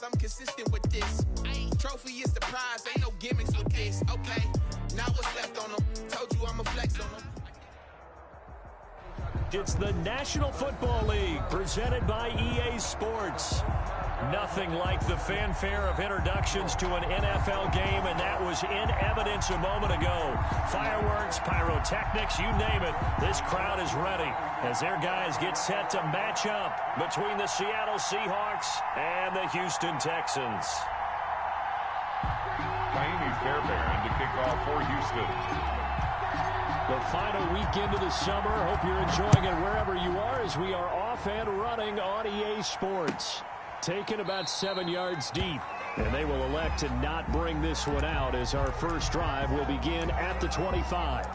I'm consistent with this. Trophy is the prize, ain't no gimmicks with this. Okay, now what's left on them? Told you I'ma flex on them. It's the National Football League presented by EA Sports. Nothing like the fanfare of introductions to an NFL game, and that was in evidence a moment ago. Fireworks, pyrotechnics, you name it. This crowd is ready as their guys get set to match up between the Seattle Seahawks and the Houston Texans. Miami Fairbairn to kick off for Houston. The final weekend of the summer. Hope you're enjoying it wherever you are as we are off and running on EA Sports. Taken about 7 yards deep. And they will elect to not bring this one out as our first drive will begin at the 25.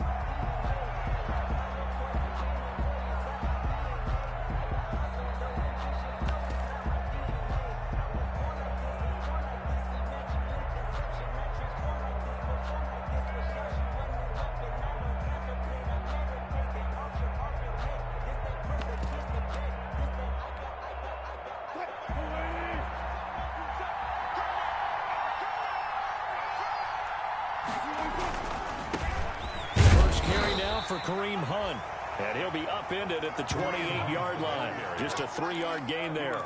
And he'll be upended at the 28-yard line. Just a 3-yard gain there.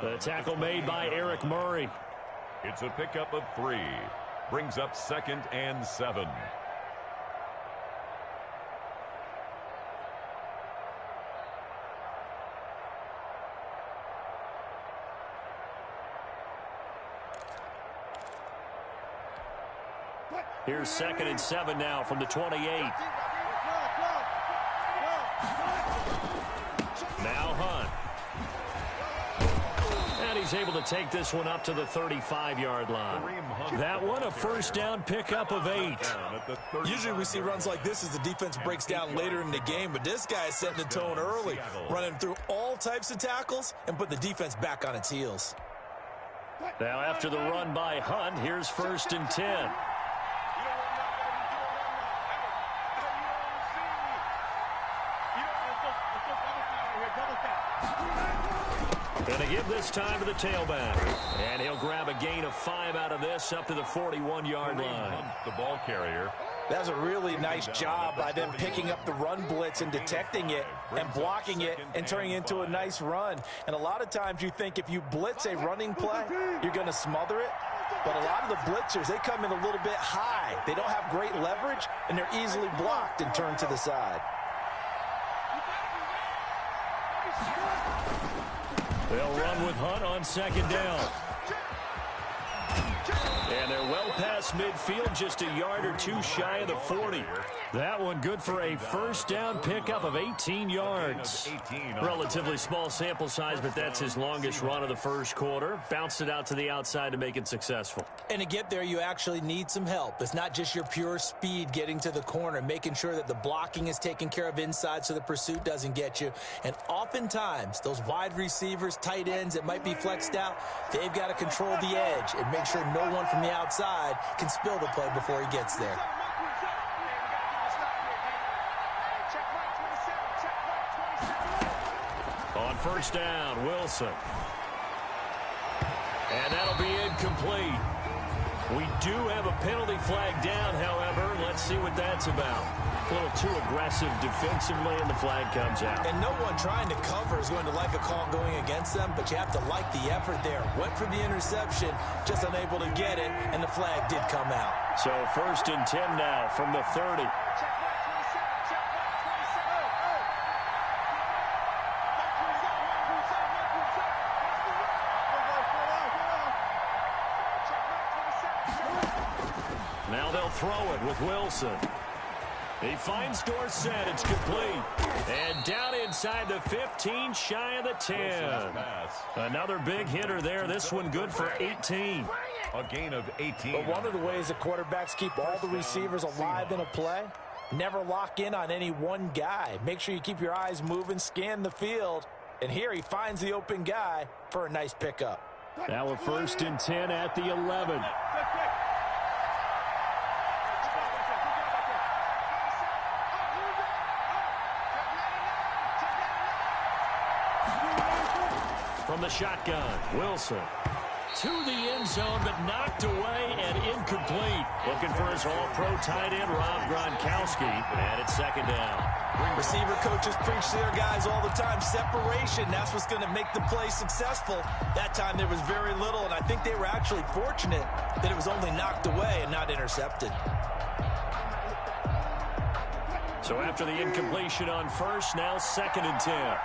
The tackle made by Eric Murray. It's a pickup of 3. Brings up 2nd and 7. Here's 2nd and 7 now from the 28. Now Hunt. And he's able to take this one up to the 35-yard line. That one a first down pickup of 8. Usually we see runs like this as the defense breaks down later in the game, but this guy is setting the tone early, running through all types of tackles and put the defense back on its heels. Now after the run by Hunt, here's 1st and 10. Going to give this time to the tailback. And he'll grab a gain of 5 out of this up to the 41-yard line. The ball carrier. That's a really nice job by them picking up the run blitz and detecting it and blocking it and turning it into a nice run. And a lot of times you think if you blitz a running play, you're going to smother it. But a lot of the blitzers, they come in a little bit high. They don't have great leverage, and they're easily blocked and turned to the side. They'll run with Hunt on 2nd down. And they're well past midfield, just a yard or 2 shy of the 40. That one good for a first down pickup of 18 yards. Relatively small sample size, but that's his longest run of the first quarter. Bounced it out to the outside to make it successful. And to get there, you actually need some help. It's not just your pure speed getting to the corner, making sure that the blocking is taken care of inside so the pursuit doesn't get you. And oftentimes, those wide receivers, tight ends that might be flexed out, they've got to control the edge and make sure no one from the outside can spill the play before he gets there. On first down, Wilson. And that'll be incomplete. We do have a penalty flag down, however. Let's see what that's about. A little too aggressive defensively, and the flag comes out. And no one trying to cover is going to like a call going against them, but you have to like the effort there. Went for the interception, just unable to get it, and the flag did come out. So 1st and 10 now from the 30. Now they'll throw it with Wilson. He finds Dorsett. It's complete. And down inside the 15, shy of the 10. Another big hitter there. This one good for 18. A gain of 18. But one of the ways that quarterbacks keep all the receivers alive in a play, never lock in on any one guy. Make sure you keep your eyes moving, scan the field. And here he finds the open guy for a nice pickup. Now a 1st and 10 at the 11. From the shotgun, Wilson to the end zone, but knocked away and incomplete. Looking for his all-pro tight end, Rob Gronkowski, and it's 2nd down. Receiver coaches preach to their guys all the time. Separation, that's what's going to make the play successful. That time there was very little, and I think they were actually fortunate that it was only knocked away and not intercepted. So after the incompletion on 1st, now 2nd and 10.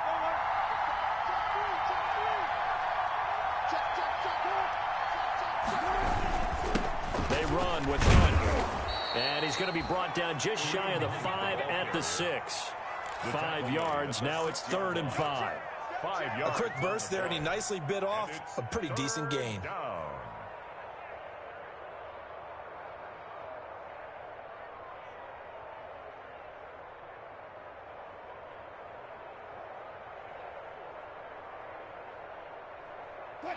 Run with Hunt, and he's going to be brought down just shy of the 5 at the 6. 5 yards. Now it's 3rd and 5. A quick burst there, and he nicely bit off a pretty decent gain.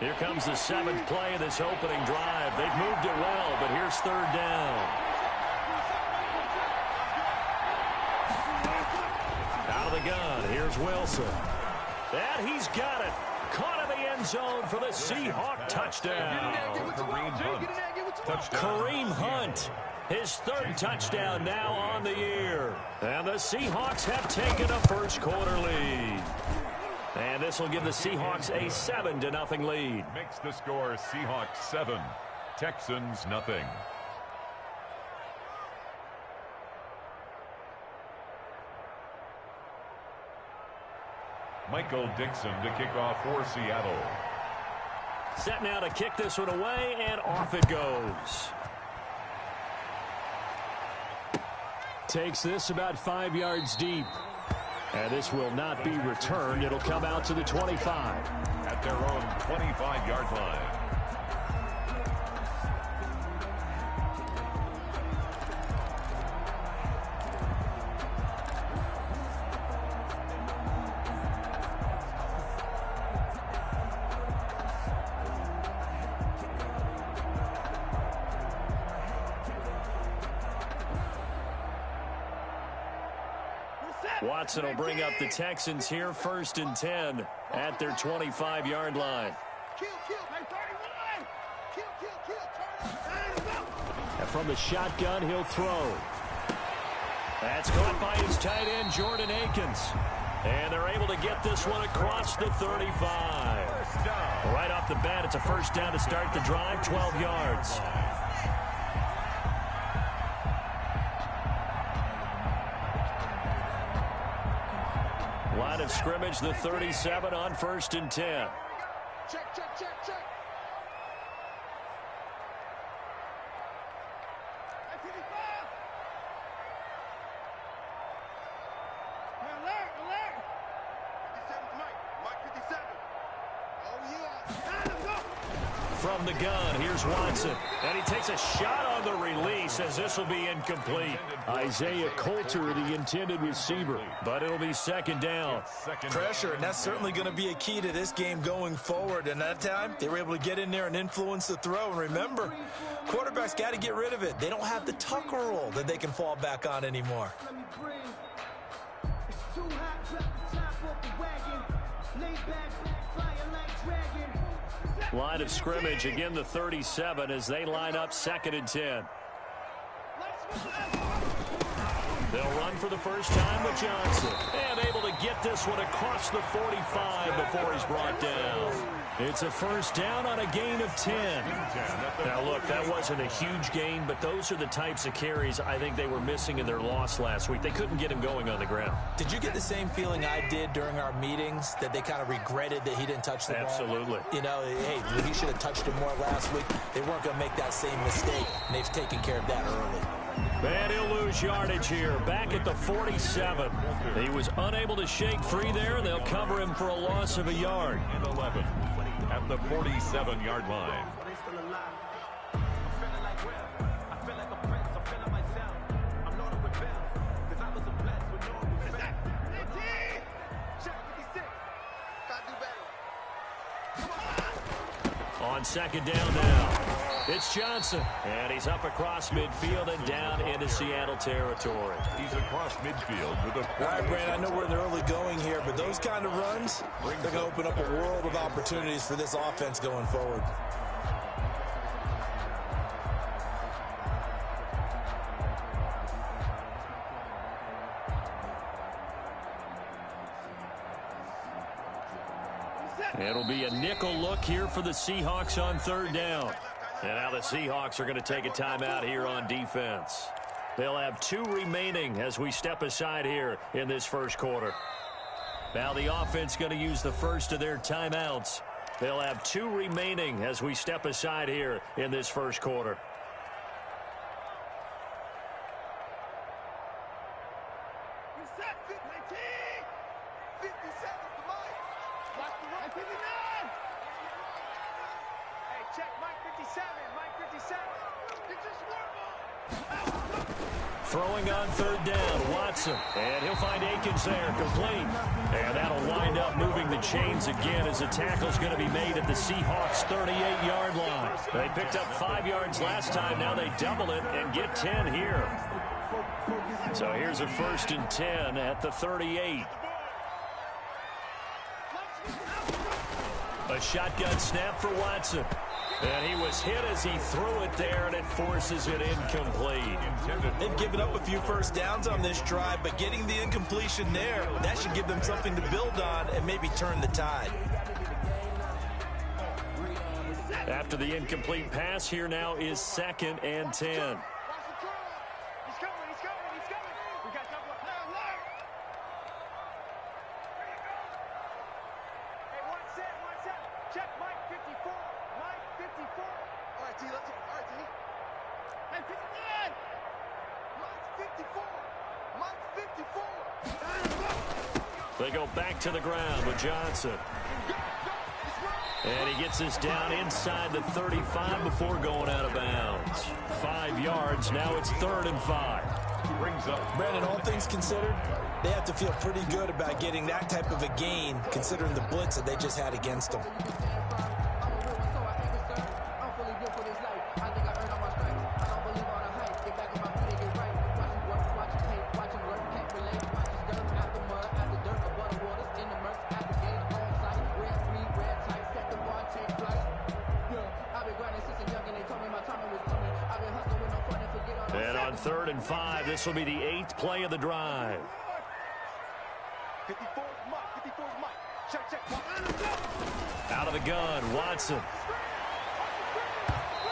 Here comes the 7th play of this opening drive. They've moved it well, but here's 3rd down. Out of the gun, here's Wilson. And he's got it. Caught in the end zone for the Seahawk touchdown. Kareem Hunt, his 3rd touchdown now on the year. And the Seahawks have taken a first-quarter lead. And this will give the Seahawks a 7-0 lead. Makes the score Seahawks 7, Texans nothing. Michael Dixon to kick off for Seattle. Set now to kick this one away, and off it goes. Takes this about 5 yards deep. And this will not be returned. It'll come out to the 25. At their own 25-yard line. Watson will bring up the Texans here, 1st and 10 at their 25-yard line. And from the shotgun, he'll throw. That's caught by his tight end, Jordan Akins. And they're able to get this one across the 35. Right off the bat, it's a 1st down to start the drive, 12 yards. Line of scrimmage, the 37 on 1st and 10. Check. From the gun, here's Watson. And he takes a shot on the release as this will be incomplete. Isaiah Coulter, the intended receiver, but it'll be 2nd down. Pressure, and that's certainly going to be a key to this game going forward. And that time, they were able to get in there and influence the throw. And remember, quarterbacks got to get rid of it. They don't have the Tucker rule that they can fall back on anymore. Line of scrimmage, again the 37 as they line up 2nd and 10. They'll run for the first time with Johnson. And able to get this one across the 45 before he's brought down. It's a first down on a gain of 10. Now, look, that wasn't a huge gain, but those are the types of carries I think they were missing in their loss last week. They couldn't get him going on the ground. Did you get the same feeling I did during our meetings, that they kind of regretted that he didn't touch the ball? Absolutely. You know, hey, he should have touched it more last week. They weren't going to make that same mistake, and they've taken care of that early. And he'll lose yardage here, back at the 47. He was unable to shake free there, and they'll cover him for a loss of a yard. And 11 at the 47-yard line. On 2nd down now, it's Johnson, and he's up across midfield and down into Seattle territory. He's across midfield with a... All right, Brand, I know we're in the early going here, but those kind of runs, they're going to open up a world of opportunities for this offense going forward. It'll be a nickel look here for the Seahawks on 3rd down. And now the Seahawks are going to take a timeout here on defense. They'll have 2 remaining as we step aside here in this first quarter. Now the offense going to use the first of their timeouts. They'll have 2 remaining as we step aside here in this first quarter. Throwing on 3rd down, Watson. And he'll find Akins there, complete. And that'll wind up moving the chains again as the tackle's going to be made at the Seahawks' 38-yard line. They picked up 5 yards last time. Now they double it and get 10 here. So here's a 1st and 10 at the 38. A shotgun snap for Watson. And he was hit as he threw it there, and it forces it incomplete. They've given up a few first downs on this drive, but getting the incompletion there, that should give them something to build on and maybe turn the tide. After the incomplete pass, here now is 2nd and 10. They go back to the ground with Johnson. And he gets us down inside the 35 before going out of bounds. 5 yards. Now it's 3rd and 5. Brings up. Brandon, all things considered, they have to feel pretty good about getting that type of a gain, considering the blitz that they just had against them. And on 3rd and 5, this will be the 8th play of the drive. Out of the gun, Watson.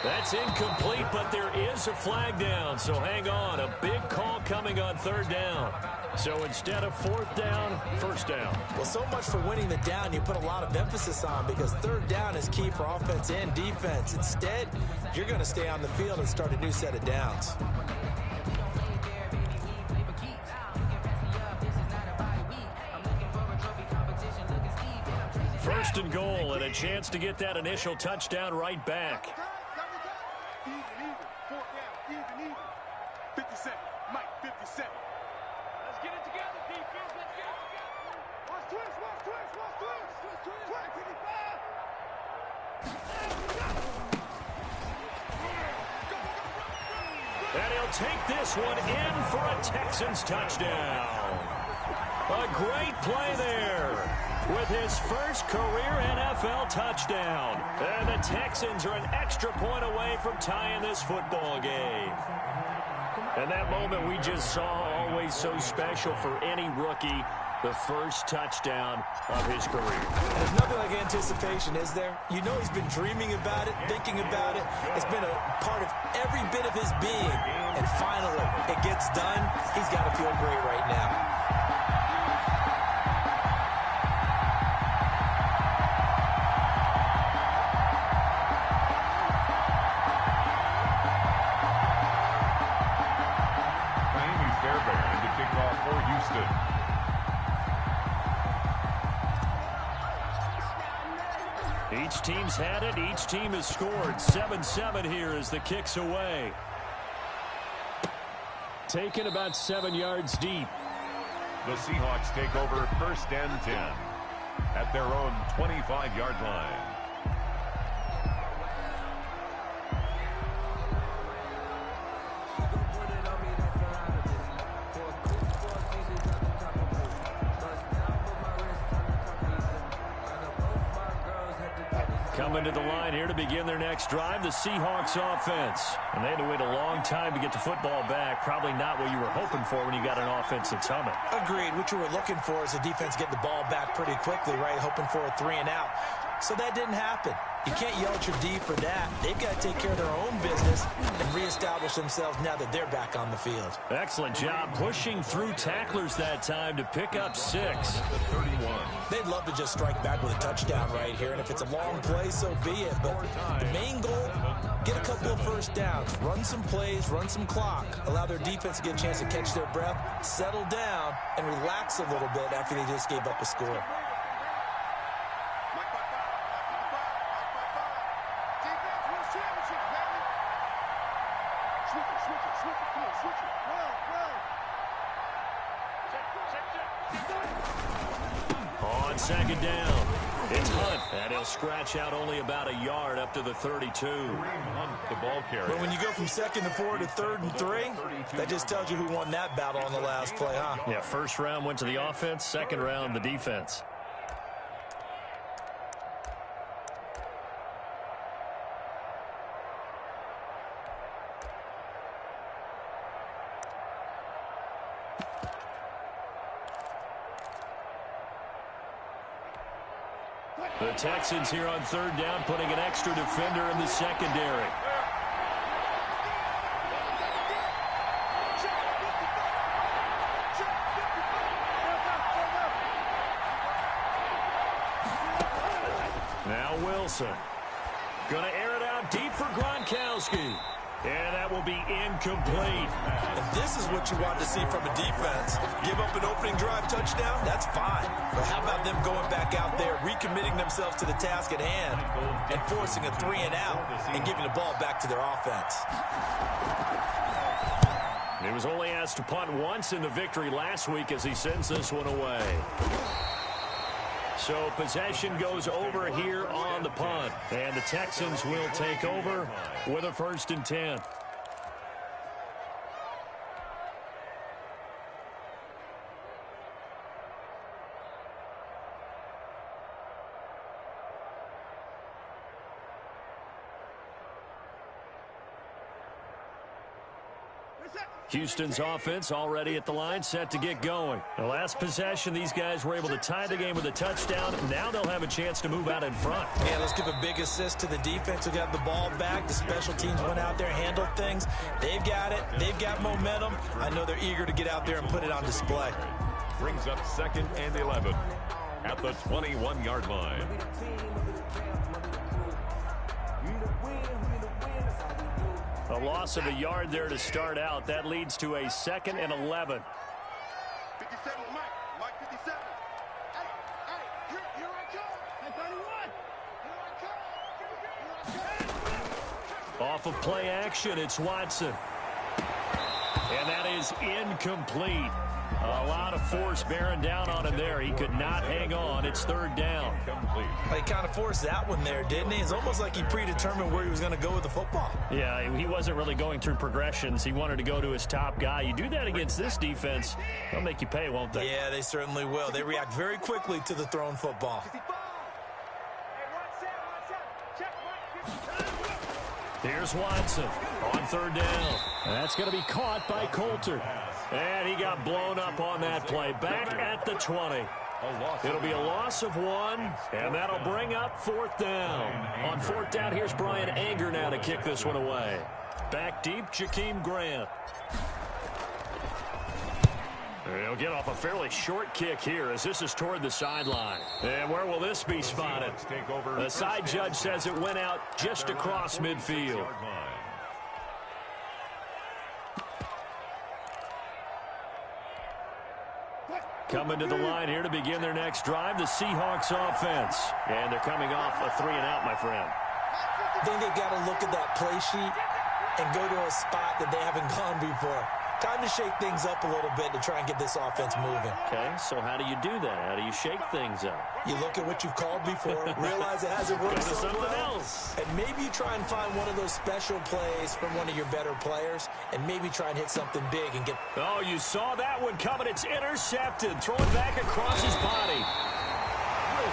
That's incomplete, but there is a flag down, so hang on. A big call coming on 3rd down. So instead of 4th down, 1st down. Well, so much for winning the down you put a lot of emphasis on, because 3rd down is key for offense and defense. Instead, you're going to stay on the field and start a new set of downs. First and goal, and a chance to get that initial touchdown right back. Even. 57, Mike, 57. Let's get it together, defense. Let's get it together. Watch twist. And he'll take this one in for a Texans touchdown. A great play there with his first career NFL touchdown. And the Texans are an extra point away from tying this football game. And that moment we just saw, always so special for any rookie, the first touchdown of his career. There's nothing like anticipation, is there? You know he's been dreaming about it, thinking about it. It's been a part of every bit of his being. And finally, it gets done. He's got to feel great right now. Each team's had it. Each team has scored. 7-7 here as the kick's away. Taken about 7 yards deep. The Seahawks take over 1st and 10 at their own 25-yard line. Coming to the line here to begin their next drive, the Seahawks offense. And they had to wait a long time to get the football back. Probably not what you were hoping for when you got an offense that's humming. Agreed. What you were looking for is the defense getting the ball back pretty quickly, right? Hoping for a 3 and out. So that didn't happen. You can't yell at your D for that. They've got to take care of their own business and reestablish themselves now that they're back on the field. Excellent job pushing through tacklers that time to pick up 6. They'd love to just strike back with a touchdown right here, and if it's a long play, so be it. But the main goal, get a couple of first downs, run some plays, run some clock, allow their defense to get a chance to catch their breath, settle down, and relax a little bit after they just gave up a score. On 2nd down, it's Hunt, and he'll scratch out only about a yard up to the 32. The ball carrier. But when you go from 2nd and 4 to 3rd and 3, that just tells you who won that battle on the last play, huh? Yeah, first round went to the offense, second round the defense. The Texans here on 3rd down, putting an extra defender in the secondary. Now Wilson. Going to air it out deep for Gronkowski. And that will be incomplete. And this is what you want to see from a defense. Give up an opening drive touchdown, that's fine. But how about them going back out there, recommitting themselves to the task at hand, and forcing a 3 and out, and giving the ball back to their offense. He was only asked to punt once in the victory last week as he sends this one away. So possession goes over here on the punt. And the Texans will take over with a 1st and 10. Houston's offense already at the line, set to get going. The last possession, these guys were able to tie the game with a touchdown. Now they'll have a chance to move out in front. Yeah, let's give a big assist to the defense who got the ball back. The special teams went out there, handled things. They've got it. They've got momentum. I know they're eager to get out there and put it on display. Brings up 2nd and 11 at the 21-yard line. A loss of a yard there to start out. That leads to a 2nd and 11. 57, Mike 57. Hey, here I come. Off of play action, it's Watson. And that is incomplete. A lot of force bearing down on him there. He could not hang on. It's third down. He kind of forced that one there, didn't he? It's almost like he predetermined where he was going to go with the football. Yeah, he wasn't really going through progressions. He wanted to go to his top guy. You do that against this defense, they'll make you pay, won't they? Yeah, they certainly will. They react very quickly to the thrown football. Here's Watson on third down. That's going to be caught by Coulter. And he got blown up on that play. Back at the 20. It'll be a loss of 1, and that'll bring up fourth down. On fourth down, here's Brian Anger now to kick this one away. Back deep, Jakeem Grant. He'll get off a fairly short kick here as this is toward the sideline. And where will this be spotted? The side judge says it went out just across midfield. Coming to the line here to begin their next drive, the Seahawks offense. And thee coming off a 3-and-out, my friend. I think they've got to look at that play sheet and go to a spot that they haven't gone before. Time to shake things up a little bit to try and get this offense moving. Okay, so how do you do that? How do you shake things up? You look at what you've called before, realize it hasn't worked so something well, else. and maybe you try and find one of those special plays from one of your better players, and maybe try and hit something big and get... Oh, you saw that one coming. It's intercepted. Throw it back across his body.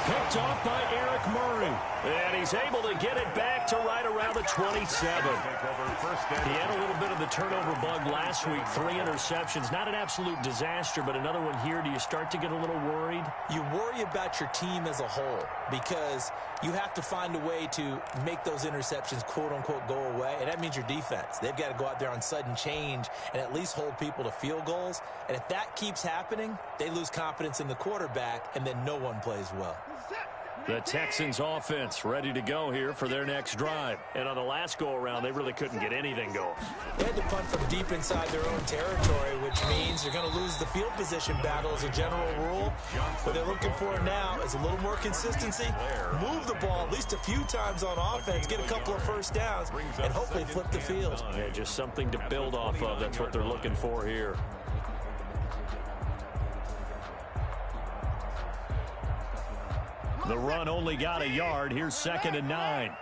Picked off by Eric Murray. And he's able to get it back to right around the 27. He had a little bit of the turnover bug last week. 3 interceptions. Not an absolute disaster, but another one here. Do you start to get a little worried? You worry about your team as a whole because you have to find a way to make those interceptions, quote-unquote, go away. And that means your defense. They've got to go out there on sudden change and at least hold people to field goals. And if that keeps happening, they lose confidence in the quarterback, and then no one plays well. The Texans offense ready to go here for their next drive. And on the last go-around, they really couldn't get anything going. They had to punt from deep inside their own territory, which means they're going to lose the field position battle as a general rule. What they're looking for now is a little more consistency, move the ball at least a few times on offense, get a couple of first downs, and hopefully flip the field. Yeah, just something to build off of. That's what they're looking for here. The run only got a yard. Here's 2nd and 9.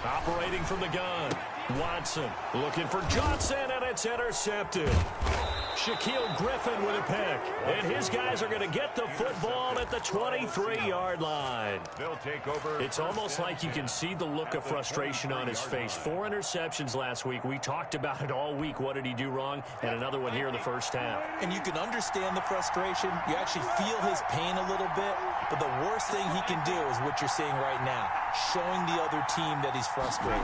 Operating from the gun. Watson looking for Johnson, and it's intercepted. Shaquille Griffin with a pick. And his guys are going to get the football at the 23-yard line. They'll take over. It's almost like you can see the look of frustration on his face. 4 interceptions last week. We talked about it all week. What did he do wrong? And another one here in the first half. And you can understand the frustration. You actually feel his pain a little bit. But the worst thing he can do is what you're seeing right now, showing the other team that he's frustrated.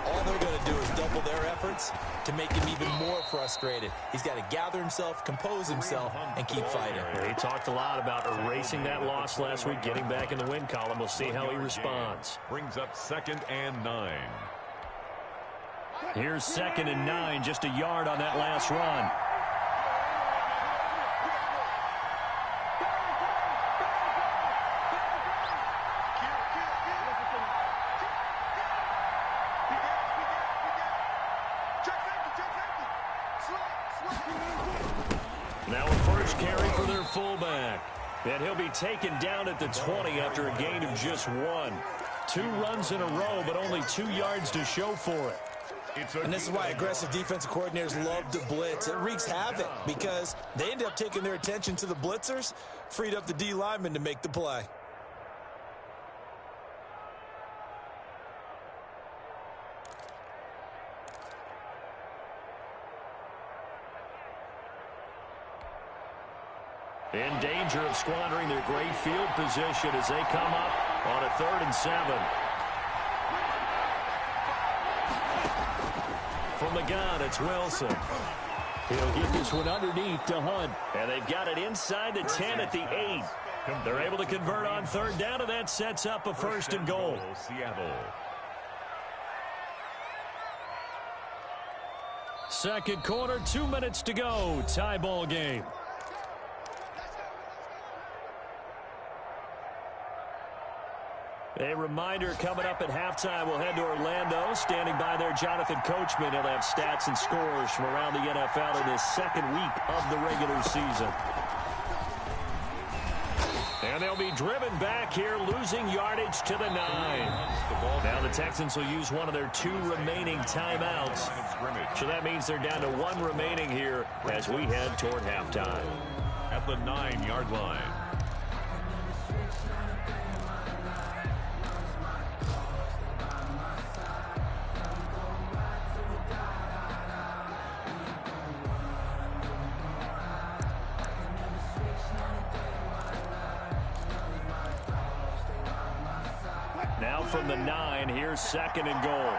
All they're going to do is double their efforts to make him even more frustrated. He's got to gather himself, compose himself, and keep fighting. He talked a lot about erasing that loss last week, getting back in the win column. We'll see how he responds. Brings up 2nd and 9. Here's 2nd and 9, just a yard on that last run. Now a first carry for their fullback. And he'll be taken down at the 20 after a gain of just 1. 2 runs in a row, but only 2 yards to show for it. And this is why aggressive defensive coordinators love to blitz. It wreaks havoc because they end up taking their attention to the blitzers, freed up the D lineman to make the play. In danger of squandering their great field position as they come up on a 3rd and 7. From the gun, it's Wilson. He'll get this one underneath to Hunt. And they've got it inside the 10 at the 8. They're able to convert on 3rd down, and that sets up a 1st and goal. Seattle. Second quarter, 2 minutes to go. Tie ball game. A reminder coming up at halftime, we'll head to Orlando. Standing by there, Jonathan Coachman. He'll have stats and scores from around the NFL in his second week of the regular season. And they'll be driven back here, losing yardage to the 9. Now the Texans will use one of their 2 remaining timeouts. So that means they're down to 1 remaining here as we head toward halftime. At the 9-yard line. Now from the 9, here's 2nd and goal.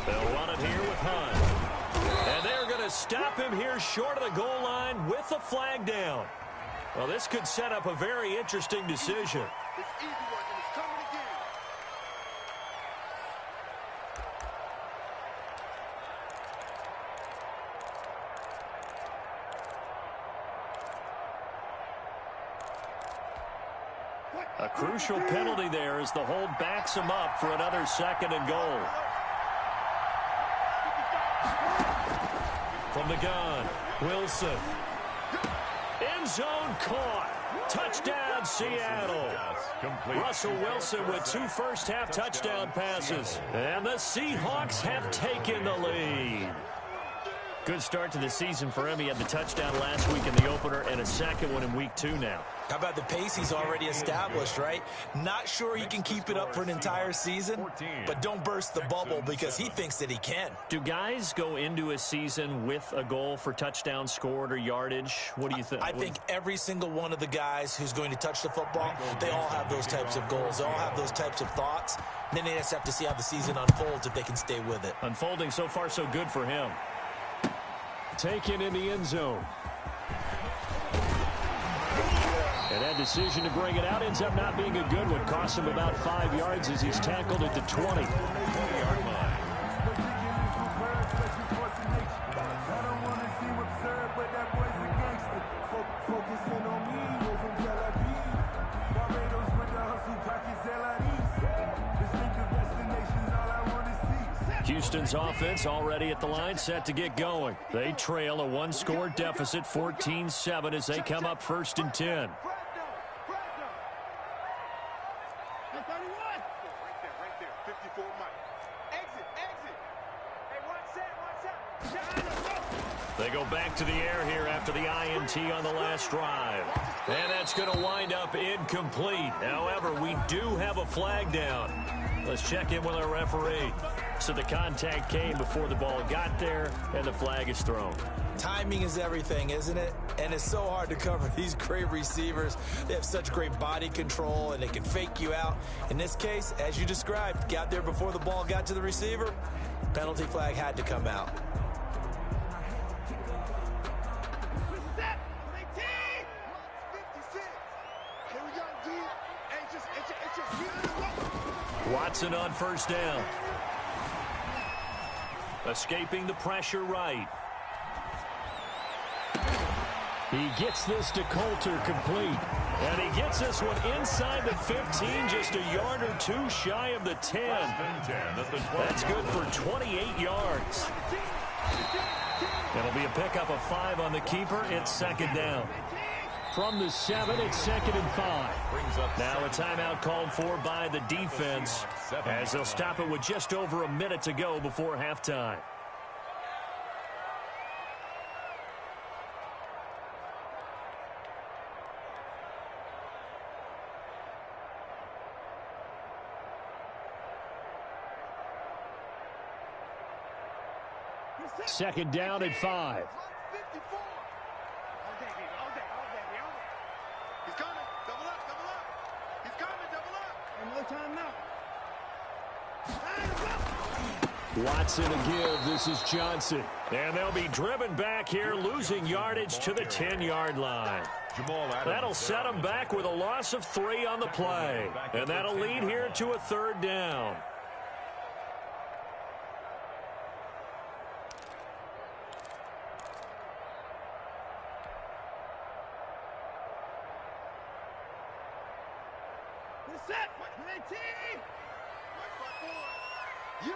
They'll run it here with Hunt. And they're going to stop him here short of the goal line with the flag down. Well, this could set up a very interesting decision. It's easy one, and it's coming again. A crucial penalty there as the hold backs him up for another 2nd and goal. From the gun, Wilson. End zone caught. Touchdown, Seattle. Russell Wilson with 2 first-half touchdown passes. And the Seahawks have taken the lead. Good start to the season for him. He had the touchdown last week in the opener and a second one in week 2 now. How about the pace he's already established, right? Not sure he can keep it up for an entire season, but don't burst the bubble because he thinks that he can. Do guys go into a season with a goal for touchdown scored or yardage? What do you think? I think every single one of the guys who's going to touch the football, they all have those types of goals. They all have those types of thoughts. And then they just have to see how the season unfolds if they can stay with it. Unfolding so far so good for him. Taken in the end zone. And that decision to bring it out ends up not being a good one. Costs him about 5 yards as he's tackled at the 20. 20-yard line. Houston's offense already at the line, set to get going. They trail a 1-score deficit, 14-7, as they come up 1st and 10. They go back to the air here after the INT on the last drive. And that's going to wind up incomplete. However, we do have a flag down. Let's check in with our referee. So the contact came before the ball got there, and the flag is thrown. Timing is everything, isn't it? And it's so hard to cover these great receivers. They have such great body control, and they can fake you out. In this case, as you described, got there before the ball got to the receiver. Penalty flag had to come out. Watson on 1st down. Escaping the pressure right. He gets this to Coulter complete. And he gets this one inside the 15, just a yard or 2 shy of the 10. That's good for 28 yards. It'll be a pickup of 5 on the keeper. It's 2nd down. From the 7, it's 2nd and 5. Now a timeout called for by the defense as they'll stop it with just over a minute to go before halftime. Second down at 5. He's coming. Double up, double up. He's coming, double up. And no time now. Watson a give. This is Johnson. And they'll be driven back here, losing yardage to the 10-yard line. That'll set them back with a loss of 3 on the play. And that'll lead here to a 3rd down. set. 18. You.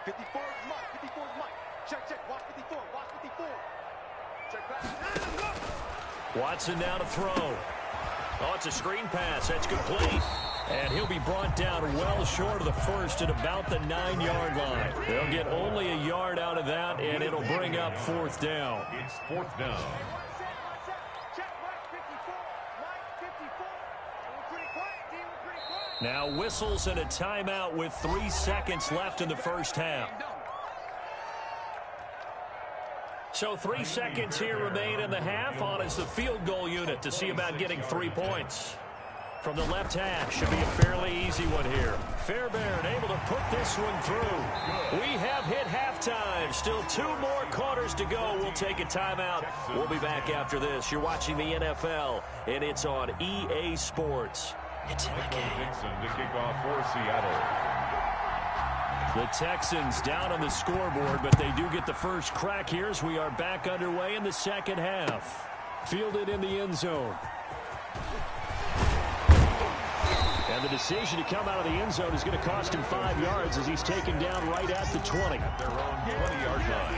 54 is Mike. 54 is Mike. Check. Watch 54. Watch 54. Check back. Watson now to throw. Oh, it's a screen pass. That's complete. And he'll be brought down well short of the first at about the 9-yard line. They'll get only a yard out of that, and it'll bring up 4th down. It's 4th down. Now whistles and a timeout with 3 seconds left in the first half. So 3 seconds here remain in the half. On is the field goal unit to see about getting 3 points. From the left hash, should be a fairly easy one here. Fairbairn able to put this one through. We have hit halftime. Still 2 more quarters to go. We'll take a timeout. We'll be back after this. You're watching the NFL, and it's on EA Sports. It's in the game. Dixon to kick off for Seattle. The Texans down on the scoreboard, but they do get the first crack here as we are back underway in the second half. Fielded in the end zone. And the decision to come out of the end zone is going to cost him 5 yards as he's taken down right at the 20. At their own 20-yard line.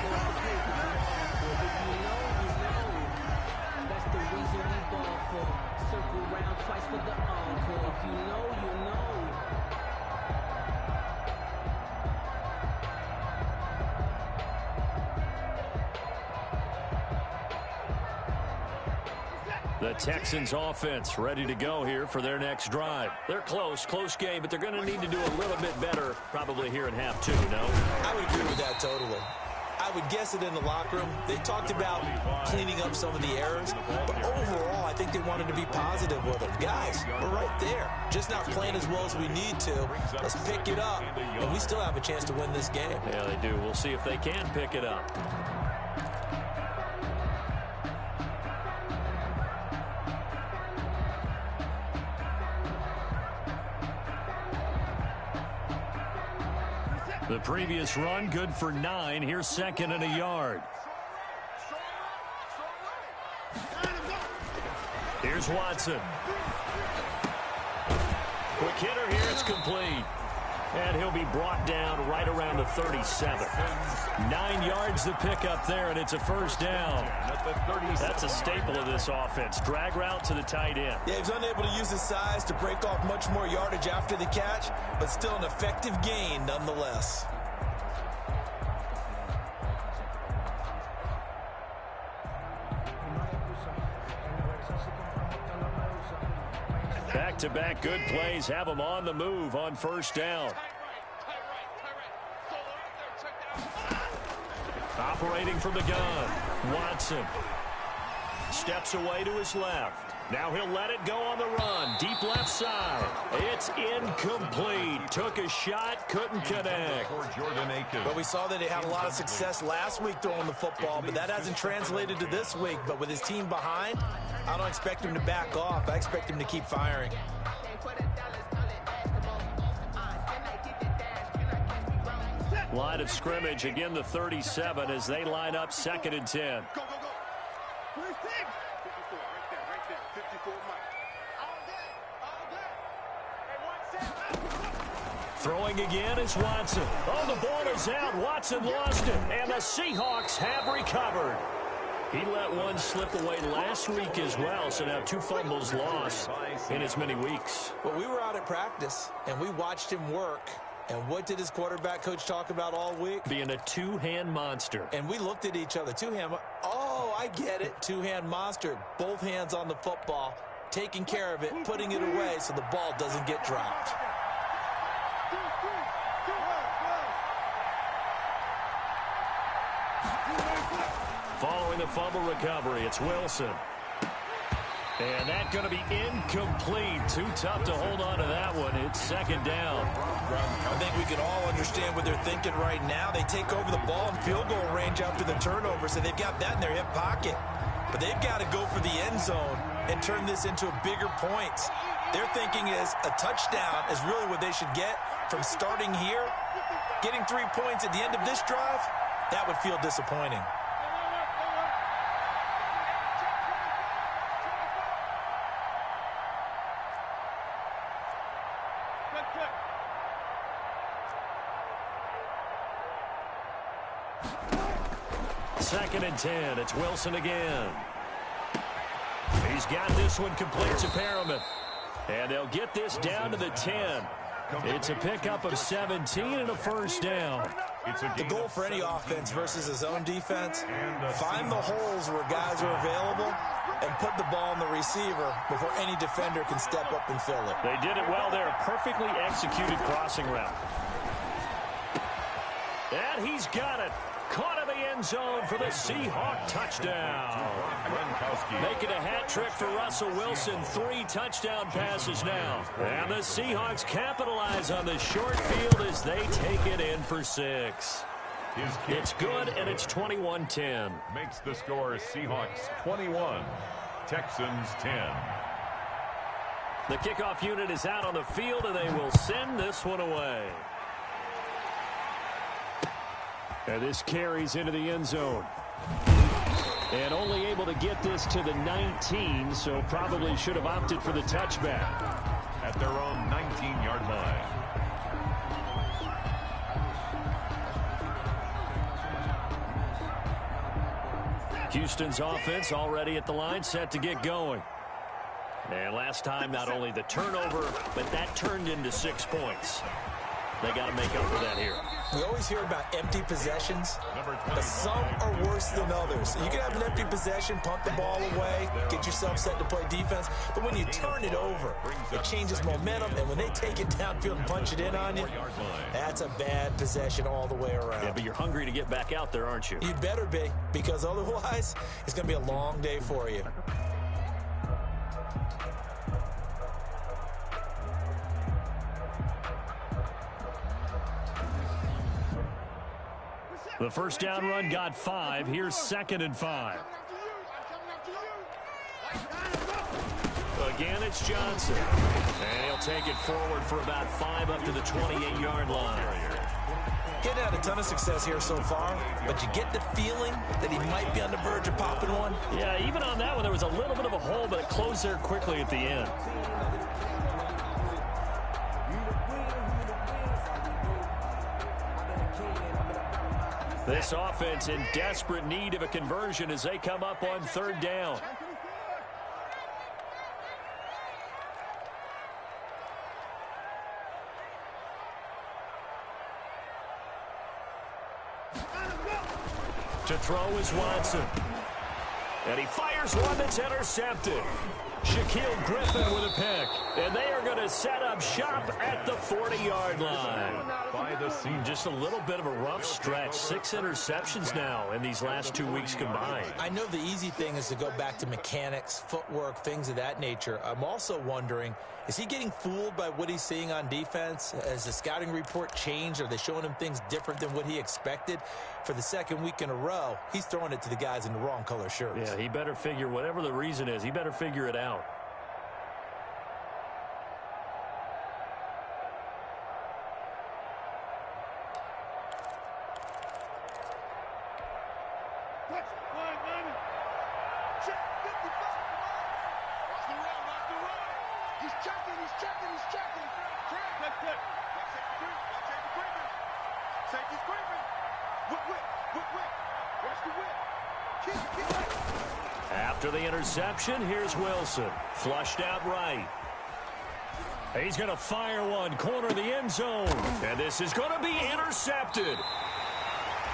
That's the reason we ball for. Circle round twice for the encore. If you know, you know. The Texans offense ready to go here for their next drive. They're close game, but they're going to need to do a little bit better probably here in half 2, no? I would agree with that totally. I would guess it in the locker room. They talked about cleaning up some of the errors, but overall, I think they wanted to be positive with them. Guys, we're right there. Just not playing as well as we need to. Let's pick it up, and we still have a chance to win this game. Yeah, they do. We'll see if they can pick it up. The previous run, good for 9. Here's 2nd and a yard. Here's Watson. Quick hitter here, it's complete. And he'll be brought down right around the 37. 9 yards to pick up there, and it's a first down. That's a staple of this offense. Drag route to the tight end. Yeah, he was unable to use his size to break off much more yardage after the catch, but still an effective gain nonetheless. Back-to-back good plays have them on the move on first down. Operating from the gun, Watson steps away to his left. Now he'll let it go on the run. Deep left side. It's incomplete. Took a shot, couldn't connect. But we saw that he had a lot of success last week throwing the football, but that hasn't translated to this week. But with his team behind, I don't expect him to back off. I expect him to keep firing. Line of scrimmage, again the 37 as they line up 2nd and 10. Go. Where's Tim? 54, right there. 54, Mike. All day. Hey, Watson. Throwing again is Watson. Oh, the ball is out. Watson lost it, and the Seahawks have recovered. He let one slip away last week as well, so now 2 fumbles lost in as many weeks. Well, we were out at practice, and we watched him work. And what did his quarterback coach talk about all week? Being a 2-hand monster. And we looked at each other. 2-hand. Oh, I get it. 2-hand monster. Both hands on the football, taking care of it, putting it away so the ball doesn't get dropped. Following the fumble recovery, it's Wilson. And that's going to be incomplete. Too tough to hold on to that one. It's 2nd down. I think we can all understand what they're thinking right now. They take over the ball in field goal range after the turnover, so they've got that in their hip pocket. But they've got to go for the end zone and turn this into bigger points. Their thinking is a touchdown is really what they should get from starting here. Getting 3 points at the end of this drive, that would feel disappointing. 2nd and 10. It's Wilson again. He's got this one complete to Perriman. And they'll get this down to the 10. It's a pickup of 17 and a first down. The goal for any offense versus his own defense, find the holes where guys are available and put the ball in the receiver before any defender can step up and fill it. They did it well there. Perfectly executed crossing route. And he's got it. Caught in the end zone for the Seahawk touchdown. Making a hat trick for Russell Wilson. 3 touchdown passes now. And the Seahawks capitalize on the short field as they take it in for 6. It's good, and it's 21-10. Makes the score Seahawks 21, Texans 10. The kickoff unit is out on the field, and they will send this one away. And this carries into the end zone. And only able to get this to the 19, so probably should have opted for the touchback. At their own 19-yard line. Houston's offense already at the line, set to get going. And last time, not only the turnover, but that turned into 6 points. They got to make up for that here. We always hear about empty possessions, but some are worse than others. You can have an empty possession, punt the ball away, get yourself set to play defense, but when you turn it over, it changes momentum, and when they take it downfield and punch it in on you, that's a bad possession all the way around. Yeah, but you're hungry to get back out there, aren't you? You'd better be, because otherwise, it's going to be a long day for you. The first down run got 5. Here's 2nd and 5. Again, it's Johnson. And he'll take it forward for about 5 up to the 28-yard line. Getting had a ton of success here so far, but you get the feeling that he might be on the verge of popping one. Yeah, even on that one, there was a little bit of a hole, but it closed there quickly at the end. This offense in desperate need of a conversion as they come up on 3rd down. To throw is Watson. And he fires one that's intercepted. Shaquille Griffin with a pick. And they are going to set up shop at the 40-yard line. By the seam. Just a little bit of a rough stretch. 6 interceptions now in these last 2 weeks combined. I know the easy thing is to go back to mechanics, footwork, things of that nature. I'm also wondering, is he getting fooled by what he's seeing on defense? Has the scouting report changed? Are they showing him things different than what he expected? For the 2nd week in a row, he's throwing it to the guys in the wrong color shirts. Yeah, he better figure, whatever the reason is, he better figure it out. After the interception, here's Wilson. Flushed out right. He's going to fire one, corner of the end zone. And this is going to be intercepted.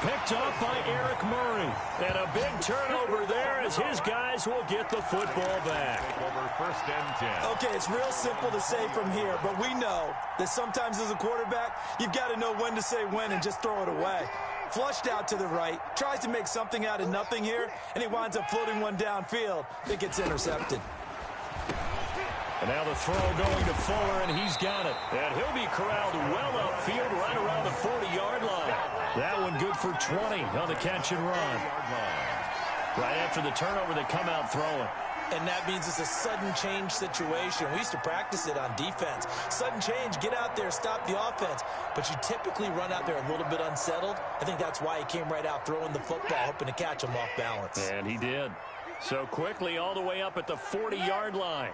Picked up by Eric Murray. And a big turnover there as his guys will get the football back. Over 1st and 10. Okay, it's real simple to say from here, but we know that sometimes as a quarterback, you've got to know when to say when and just throw it away. Flushed out to the right, tries to make something out of nothing here, and he winds up floating one downfield. It gets intercepted. And now the throw going to Fuller, and he's got it. And he'll be corralled well upfield right around the 40-yard line. That one good for 20 on the catch and run. Right after the turnover, they come out throwing. And that means it's a sudden change situation. We used to practice it on defense. Sudden change, get out there, stop the offense. But you typically run out there a little bit unsettled. I think that's why he came right out throwing the football, hoping to catch him off balance. And he did. So quickly all the way up at the 40-yard line.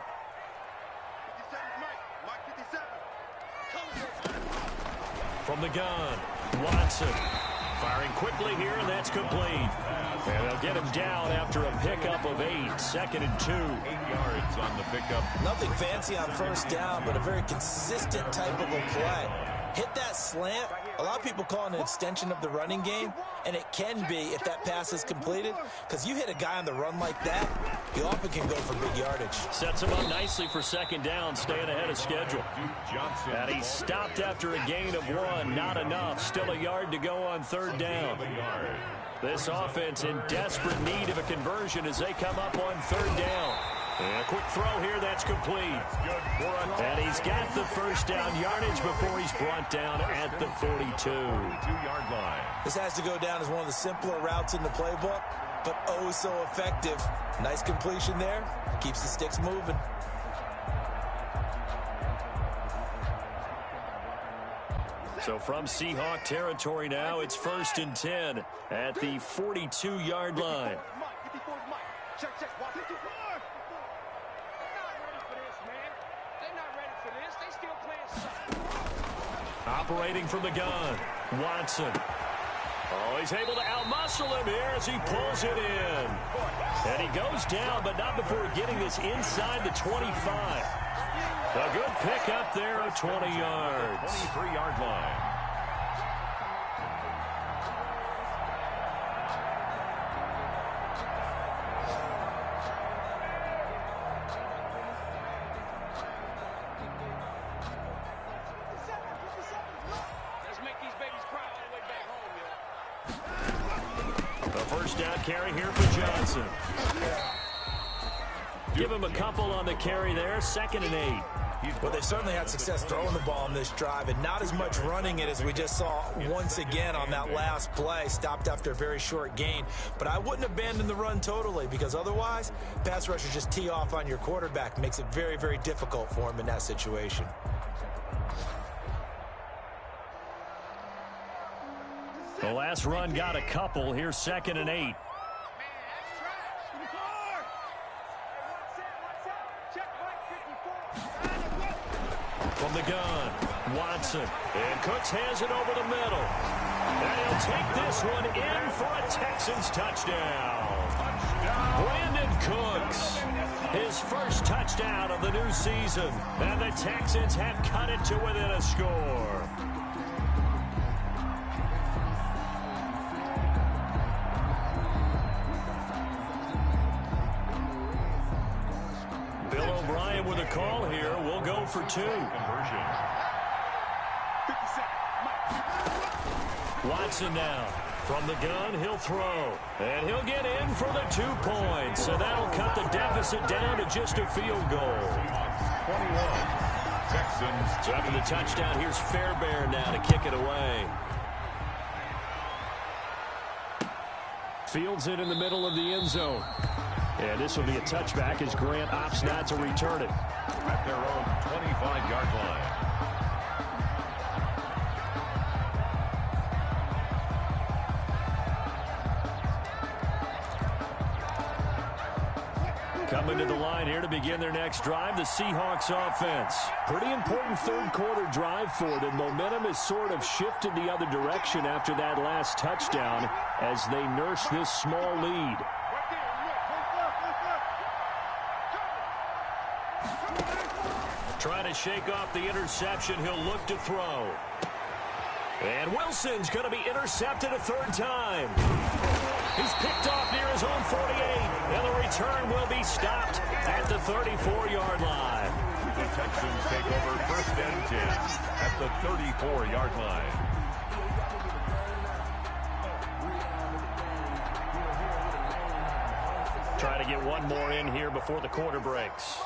From the gun, Watson Firing quickly here, and that's complete. And they'll get him down after a pickup of 8. 2nd and 2. 8 yards on the pickup. Nothing fancy on first down, but a very consistent type of a play. Hit that slant. A lot of people call it an extension of the running game, and it can be if that pass is completed, because you hit a guy on the run like that, you often can go for big yardage. Sets him up nicely for 2nd down, staying ahead of schedule. Johnson. And he stopped after a gain of 1. Not enough. Still a yard to go on 3rd down. This offense in desperate need of a conversion as they come up on 3rd down. And a quick throw here, that's complete. And he's got the first down yardage before he's brought down at the 42-yard line. This has to go down as one of the simpler routes in the playbook, but oh so effective. Nice completion there. Keeps the sticks moving. So from Seahawk territory now, it's 1st and 10 at the 42-yard line. Check, check, watch it. Operating from the gun, Watson. Oh, he's able to outmuscle him here as he pulls it in. And he goes down, but not before getting this inside the 25. A good pick up there of 20 yards. 23-yard line. Carry here for Johnson. Give him a couple on the carry there. 2nd and 8. Well, they certainly had success throwing the ball on this drive, and not as much running it as we just saw once again on that last play. Stopped after a very short gain. But I wouldn't abandon the run totally, because otherwise, pass rushers just tee off on your quarterback. Makes it very, very difficult for him in that situation. The last run got a couple. Here's 2nd and 8. From the gun, Watson. And Cooks has it over the middle. And he'll take this one in for a Texans touchdown. Brandon Cooks, his first touchdown of the new season. And the Texans have cut it to within a score. With a call here, we'll go for 2. Watson now. From the gun, he'll throw. And he'll get in for the 2 points. So that'll cut the deficit down to just a field goal. 21. Texans. So after the touchdown, here's Fairbairn now to kick it away. Fields it in the middle of the end zone. And this will be a touchback as Grant opts not to return it. At their own 25-yard line. Coming to the line here to begin their next drive, the Seahawks offense. Pretty important 3rd quarter drive for them. Momentum has sort of shifted the other direction after that last touchdown as they nurse this small lead. Trying to shake off the interception. He'll look to throw. And Wilson's going to be intercepted a 3rd time. He's picked off near his own 48. And the return will be stopped at the 34-yard line. The Texans take over 1st and 10 at the 34-yard line. Try to get one more in here before the quarter breaks.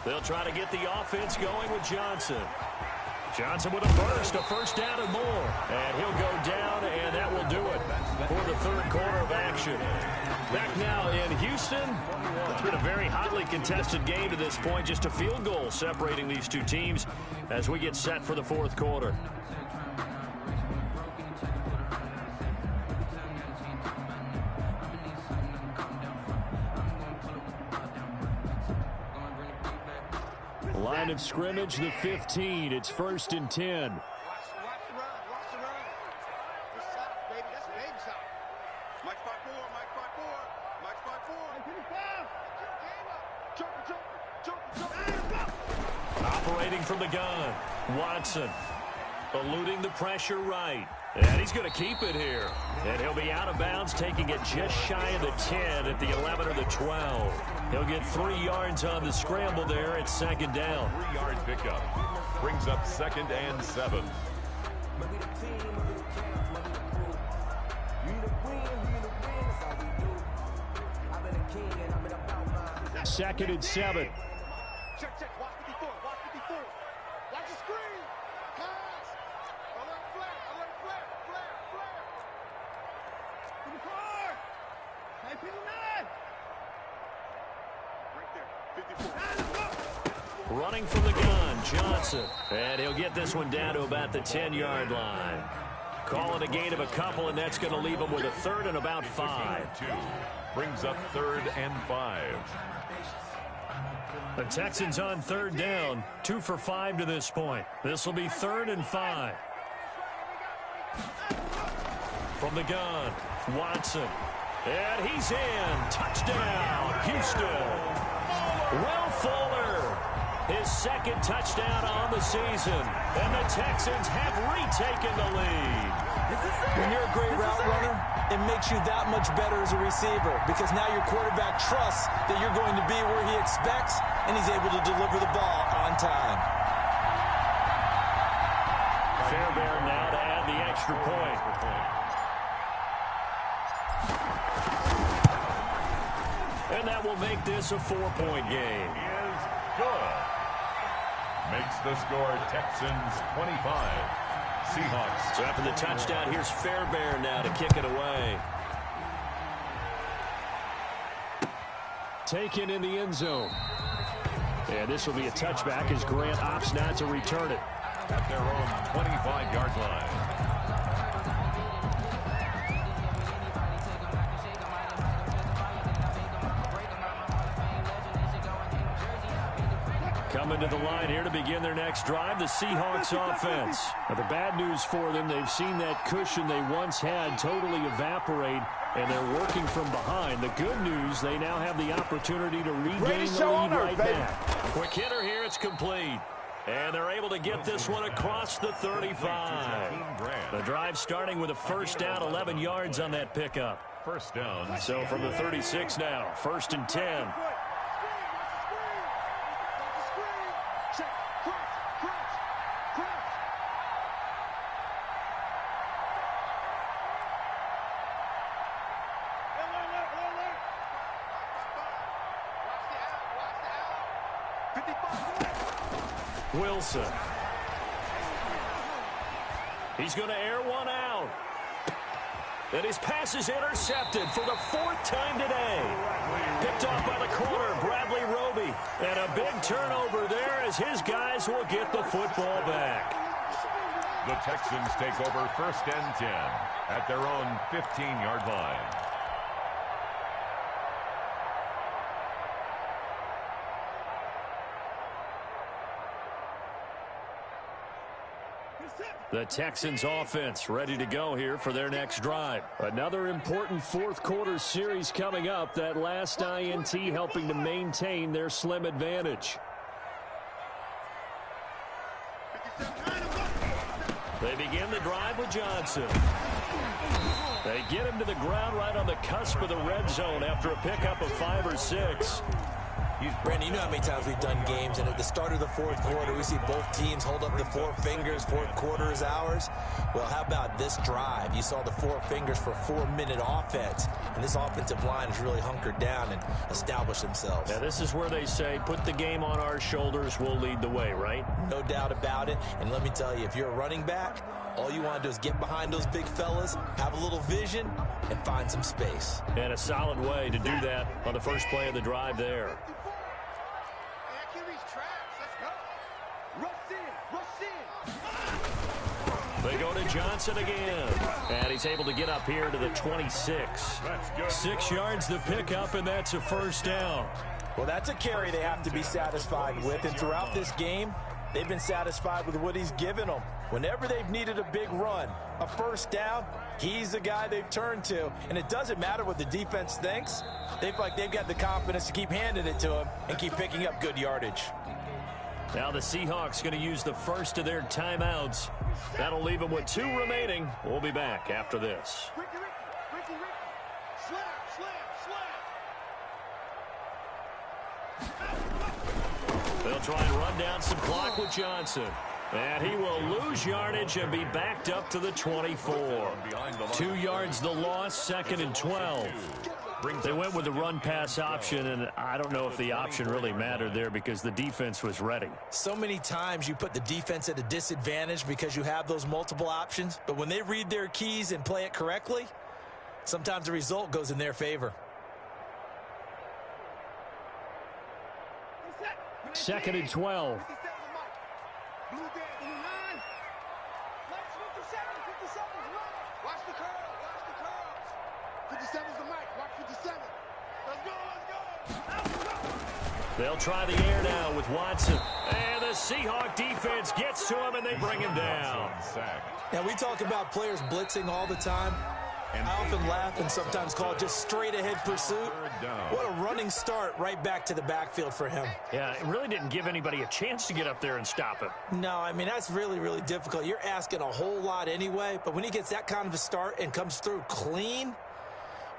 They'll try to get the offense going with Johnson. Johnson with a burst, a 1st down and more. And he'll go down, and that will do it for the 3rd quarter of action. Back now in Houston. It's been a very hotly contested game to this point. Just a field goal separating these 2 teams as we get set for the 4th quarter. Line of scrimmage, the 15. It's 1st and 10. Running from the gun, Watson. Eluding the pressure right. And he's going to keep it here. And he'll be out of bounds, taking it just shy of the 10 at the 11 or the 12. He'll get 3 yards on the scramble there at second down. 3-yard pickup. Brings up 2nd and 7. Second and 7. Check, check. Watch 54. Watch 54. Watch the screen. Pass. Alert flare. Alert flare. Flare. Flare. To the car. Hey, people man. Right there. 54. Running from the gun, Johnson. And he'll get this one down to about the 10-yard line. Call it a gain of a couple, and that's going to leave him with a 3rd and about 5. 2. Brings up 3rd and 5. The Texans on 3rd down, 2 for 5 to this point. This will be 3rd and 5. From the gun, Watson. And he's in. Touchdown, Houston. Will Fuller, his 2nd touchdown on the season. And the Texans have retaken the lead. When you're a great route runner, it makes you that much better as a receiver because now your quarterback trusts that you're going to be where he expects, and he's able to deliver the ball on time. Fairbairn now to add the extra point. And that will make this a 4-point game. Is good. Makes the score Texans 25. Seahawks. So after the touchdown, here's Fairbairn now to kick it away. Taken in the end zone. And this will be a touchback as Grant opts not to return it. At their own 25-yard line. Coming to the line here to begin their next drive, the Seahawks offense. Now, the bad news for them, they've seen that cushion they once had totally evaporate, and they're working from behind. The good news, they now have the opportunity to regain the lead right back. Quick hitter here, it's complete. And they're able to get this one across the 35. The drive starting with a first down, 11 yards on that pickup. First down. So from the 36 now, 1st and 10. Check. Crouch. Crouch. Crouch. Alert. Watch the out. Wilson. He's going to air one out. And his pass is intercepted for the 4th time today. Picked off by the corner, Bradley Roby. And a big turnover there as his guys will get the football back. The Texans take over 1st and 10 at their own 15-yard line. The Texans offense ready to go here for their next drive. Another important 4th quarter series coming up. That last INT helping to maintain their slim advantage. They begin the drive with Johnson. They get him to the ground right on the cusp of the red zone after a pickup of 5 or 6. Brandon, you know how many times we've done games, and at the start of the 4th quarter, we see both teams hold up the 4 fingers, 4th quarter is ours. Well, how about this drive? You saw the 4 fingers for 4-minute offense, and this offensive line has really hunkered down and established themselves. Now, this is where they say, put the game on our shoulders, we'll lead the way, right? No doubt about it, and let me tell you, if you're a running back, all you want to do is get behind those big fellas, have a little vision, and find some space. And a solid way to do that on the first play of the drive there. They go to Johnson again. And he's able to get up here to the 26. 6 yards the pickup, and that's a first down. Well, that's a carry they have to be satisfied with. And throughout this game, they've been satisfied with what he's given them. Whenever they've needed a big run, a first down, he's the guy they've turned to. And it doesn't matter what the defense thinks. They've got the confidence to keep handing it to him and keep picking up good yardage. Now the Seahawks going to use the first of their timeouts. That'll leave them with 2 remaining. We'll be back after this. Ricky. Slam. They'll try and run down some clock with Johnson. And he will lose yardage and be backed up to the 24. 2 yards the loss, 2nd and 12. They went with the run-pass option, and I don't know if the option really mattered there because the defense was ready. So many times you put the defense at a disadvantage because you have those multiple options, but when they read their keys and play it correctly, sometimes the result goes in their favor. 2nd and 12. Watch the curls. 57's the mic. Watch 57. Let's go. They'll try the air now with Watson. And the Seahawk defense gets to him, and they bring him down. Now, we talk about players blitzing all the time. I often laugh and sometimes call it just straight-ahead pursuit. What a running start right back to the backfield for him. Yeah, it really didn't give anybody a chance to get up there and stop him. No, I mean, that's really, really difficult. You're asking a whole lot anyway, but when he gets that kind of a start and comes through clean,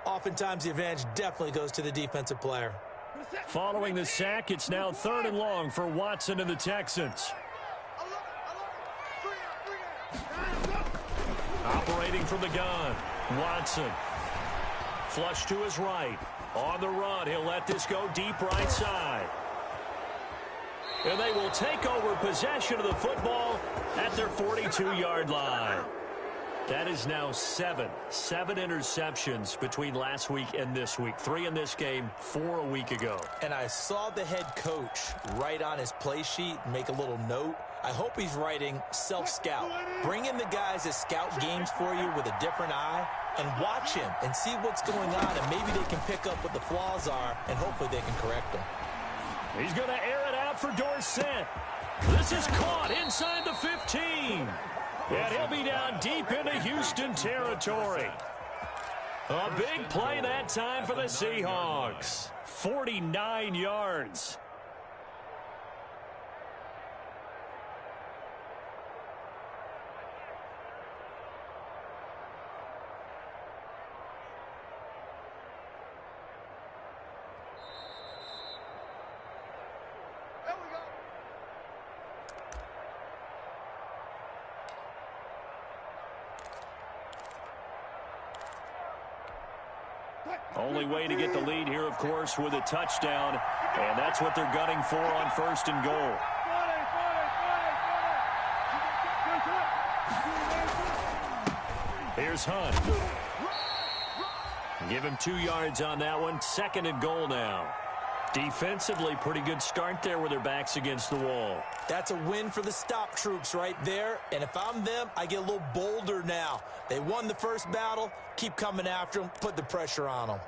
oftentimes the advantage definitely goes to the defensive player. Following the sack, it's now 3rd and long for Watson and the Texans. Operating from the gun, Watson. Flush to his right. On the run, he'll let this go deep right side. And they will take over possession of the football at their 42-yard line. That is now 7 interceptions between last week and this week. 3 in this game, 4 a week ago. And I saw the head coach write on his play sheet, make a little note. I hope he's writing self-scout. Bring in the guys that scout games for you with a different eye and watch him and see what's going on, and maybe they can pick up what the flaws are, and hopefully they can correct them. He's going to air it out for Dorsett. This is caught inside the 15. And he'll be down deep into Houston territory. A big play that time for the Seahawks. 49 yards. Only way to get the lead here, of course, with a touchdown. And that's what they're gunning for on 1st and goal. Here's Hunt. Give him 2 yards on that one. 2nd and goal now. Defensively, pretty good start there with their backs against the wall. That's a win for the stop troops right there. And if I'm them, I get a little bolder now. They won the first battle. Keep coming after them. Put the pressure on them.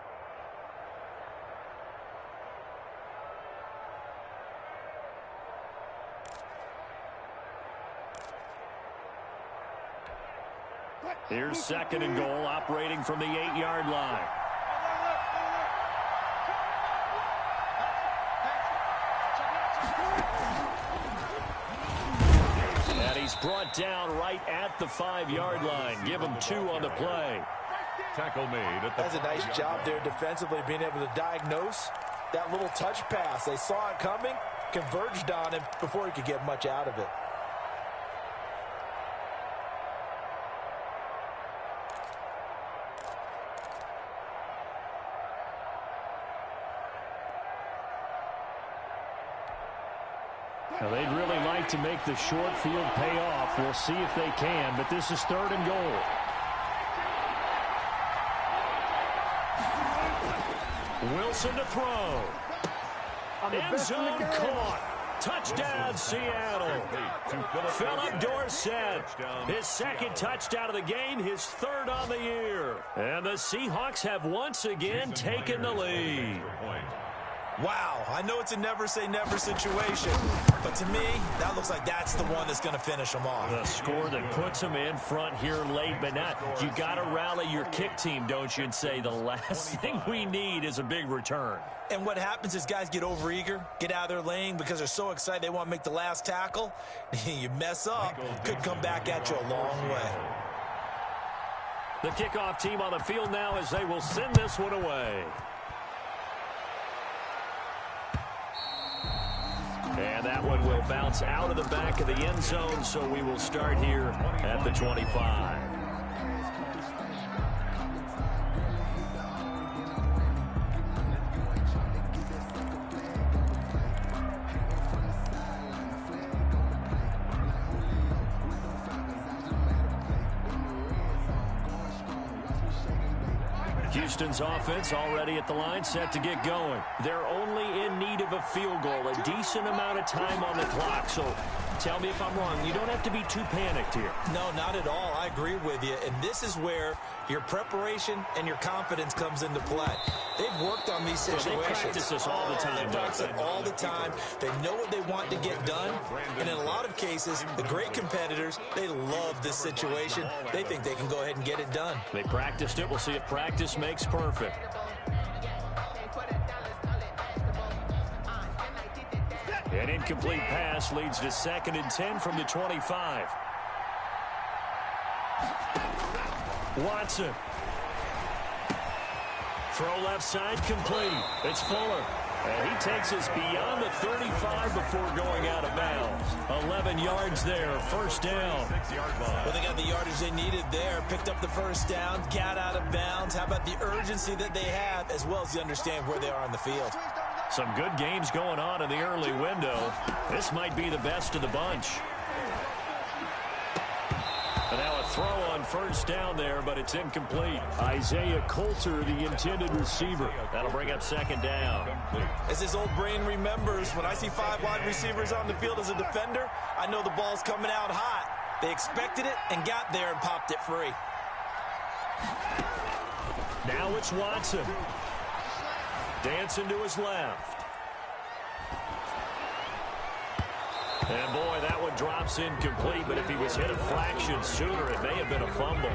Here's 2nd and goal, operating from the 8-yard line. And he's brought down right at the 5-yard line. Give him 2 on the play. Tackle made. That's a nice job there defensively, being able to diagnose that little touch pass. They saw it coming, converged on him before he could get much out of it. Now, they'd really like to make the short field pay off. We'll see if they can, but this is 3rd and goal. Wilson to throw. End zone caught. Touchdown, Seattle. Philip Dorsett, his 2nd touchdown of the game, his 3rd on the year. And the Seahawks have once again taken the lead. Wow, I know it's a never-say-never situation, but to me, that looks like that's the one that's going to finish them off. The score that puts them in front here late, but now you got to rally your kick team, don't you, and say the last thing we need is a big return. And what happens is guys get overeager, get out of their lane because they're so excited they want to make the last tackle. You mess up, could come back at you a long way. The kickoff team on the field now as they will send this one away. And that one will bounce out of the back of the end zone, so we will start here at the 25. Houston's offense already at the line, set to get going. They're only in need of a field goal, a decent amount of time on the clock. So tell me if I'm wrong. You don't have to be too panicked here. No, not at all. I agree with you. And this is where your preparation and your confidence comes into play. They've worked on these situations. They practice this all the time. They practice it all the time. They know what they want to get done. And in a lot of cases, the great competitors, they love this situation. They think they can go ahead and get it done. They practiced it. We'll see if practice makes perfect. An incomplete pass leads to 2nd and 10 from the 25. Watson. Throw left side complete. It's Fuller. And he takes us beyond the 35 before going out of bounds. 11 yards there, first down. Well, they got the yardage they needed there. Picked up the first down, got out of bounds. How about the urgency that they have, as well as they understand where they are on the field. Some good games going on in the early window. This might be the best of the bunch. And now a throw on first down there, but it's incomplete. Isaiah Coulter, the intended receiver. That'll bring up 2nd down. As his old brain remembers, when I see 5 wide receivers on the field as a defender, I know the ball's coming out hot. They expected it and got there and popped it free. Now it's Watson. Dancing to his left. And boy, that one drops incomplete, but if he was hit a fraction sooner, it may have been a fumble.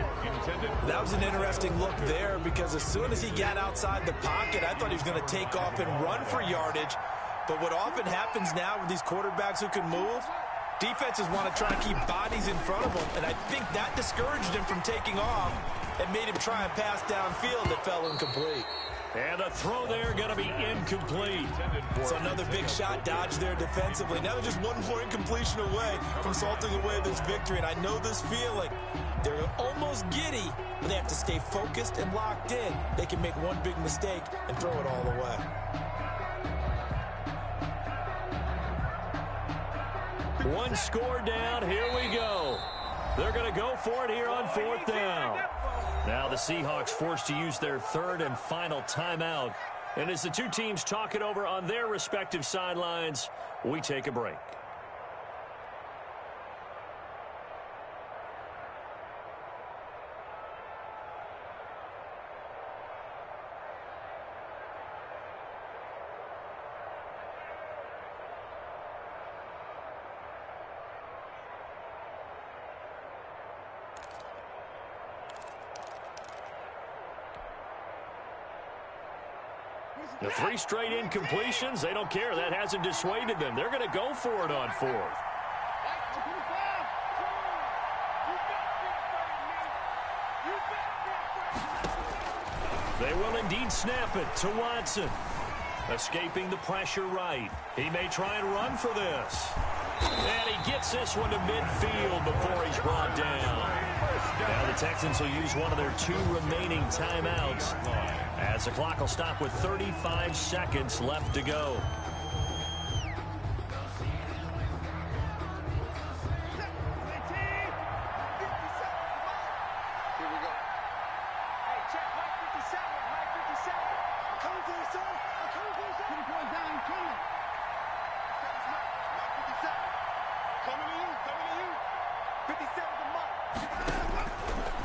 That was an interesting look there because as soon as he got outside the pocket, I thought he was going to take off and run for yardage. But what often happens now with these quarterbacks who can move, defenses want to try to keep bodies in front of them, and I think that discouraged him from taking off and made him try a pass downfield that fell incomplete. And a throw there going to be incomplete. So another big shot dodged there defensively. Now they're just one more incompletion away from salting away this victory. And I know this feeling. They're almost giddy, but they have to stay focused and locked in. They can make one big mistake and throw it all away. One score down. Here we go. They're going to go for it here on 4th down. Now the Seahawks forced to use their 3rd and final timeout. And as the two teams talk it over on their respective sidelines, we take a break. The 3 straight incompletions, they don't care. That hasn't dissuaded them. They're going to go for it on 4th. They will indeed snap it to Watson. Escaping the pressure right. He may try and run for this. And he gets this one to midfield before he's brought down. Now the Texans will use one of their 2 remaining timeouts, as the clock will stop with 35 seconds left to go.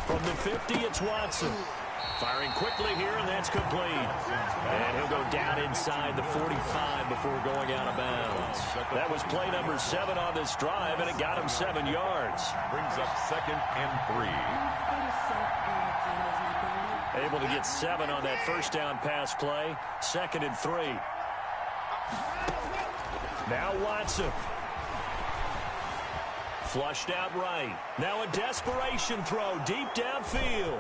From the 50, it's Watson. Firing quickly here, and that's complete. And he'll go down inside the 45 before going out of bounds. That was play number 7 on this drive, and it got him 7 yards. Brings up 2nd and 3. Able to get 7 on that first down pass play. 2nd and 3. Now Watson. Flushed out right. Now a desperation throw deep downfield.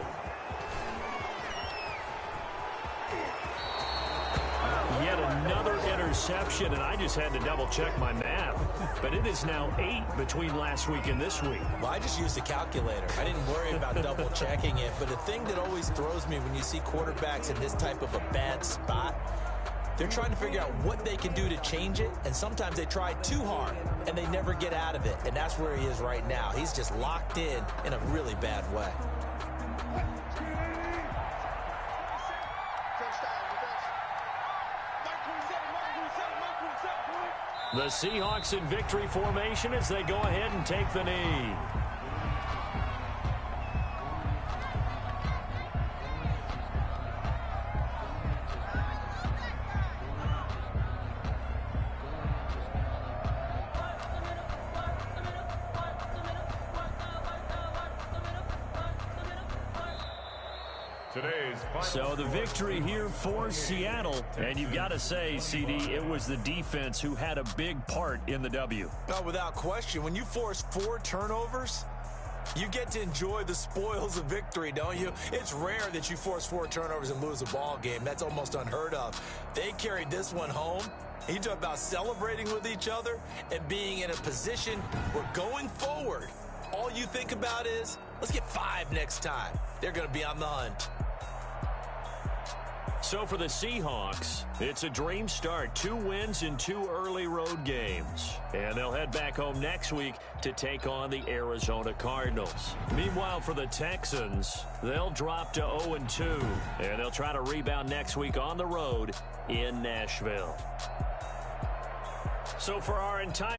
Yet another interception, and I just had to double-check my math. But it is now 8 between last week and this week. Well, I just used a calculator. I didn't worry about double-checking it. But the thing that always throws me when you see quarterbacks in this type of a bad spot, they're trying to figure out what they can do to change it, and sometimes they try too hard, and they never get out of it. And that's where he is right now. He's just locked in a really bad way. The Seahawks in victory formation as they go ahead and take the knee. So the victory here for Seattle. And you've got to say, CD, it was the defense who had a big part in the W. No, without question. When you force 4 turnovers, you get to enjoy the spoils of victory, don't you? It's rare that you force 4 turnovers and lose a ball game. That's almost unheard of. They carried this one home. You talk about celebrating with each other and being in a position where going forward, all you think about is, let's get 5 next time. They're going to be on the hunt. So for the Seahawks, it's a dream start. 2 wins in 2 early road games. And they'll head back home next week to take on the Arizona Cardinals. Meanwhile, for the Texans, they'll drop to 0-2. And they'll try to rebound next week on the road in Nashville. So for our entire